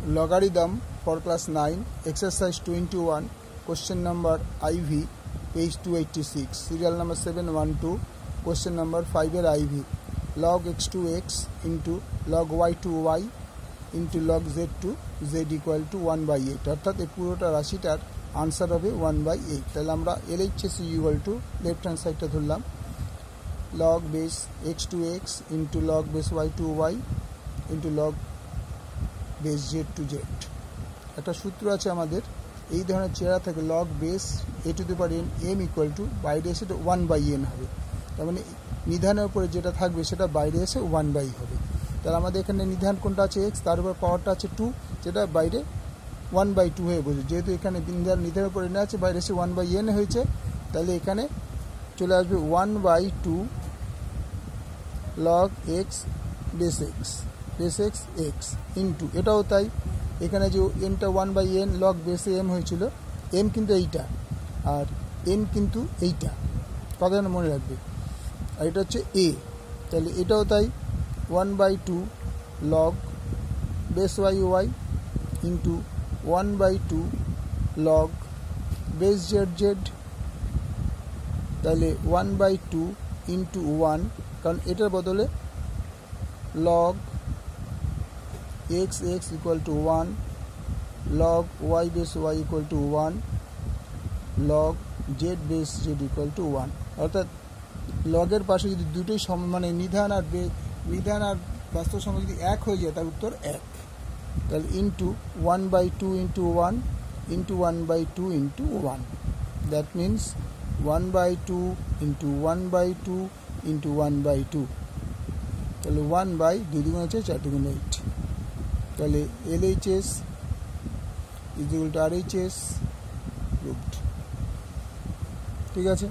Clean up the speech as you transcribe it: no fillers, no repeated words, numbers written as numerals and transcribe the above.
logarithm for class 9, exercise 21, question number IV, page 286, serial number 712, question number 5 IV, log x to x into log y to y into log z to z equal to 1/8 অর্থাৎ এই পুরোটা রাশিটার answer হবে 1/8। তাহলে আমরা LHS equal to left hand সাইডটা ধরলাম log base x to x into log base y to y into log base z to z। একটা সূত্র আছে আমাদের, এই ধরনের চেহারা থাকে log base a to the power n m equal to বাইরে এসে 1/n হবে, তার মানে নিধানের উপরে যেটা থাকবে সেটা বাইরে এসে 1/, হবে। তাহলে আমাদের এখানে নিধান কোনটা আছে x, তার উপর পাওয়ারটা আছে 2, যেটা বাইরে 1/2 হয়ে বসে, যেহেতু এখানে নিধানের উপরে না আছে বাইরে এসে 1/n হয়েছে, তাহলে এখানে চলে আসবে 1/2 log x base x x into, এটাও তাই, এখানে যে nটা 1/n log base m হয়েছিল, m কিন্তু এইটা আর n কিন্তু এইটা, কথা মনে রাখবে, আর এটা হচ্ছে a, তাহলে এটাও তাই 1/2 log base y y into 1/2 log base z z, তাহলে 1/2 ইন্টু 1, কারণ এটার বদলে log x x equal to 1, log y base y equal to 1, log z base z equal to 1। অর্থাৎ লগের পাশে যদি দুটোই মানে নিধান আর বাস্তব সংখ্যা যদি এক হয়ে যায় তার উত্তর 1, তাহলে into 1/2 into 1 into 1/2 into 1, that means 1/2 into 1/2 into 1/2, তাহলে 1/2 2 আছে 4 2 8, তাহলে LHS is equal to RHS proved. ঠিক আছে।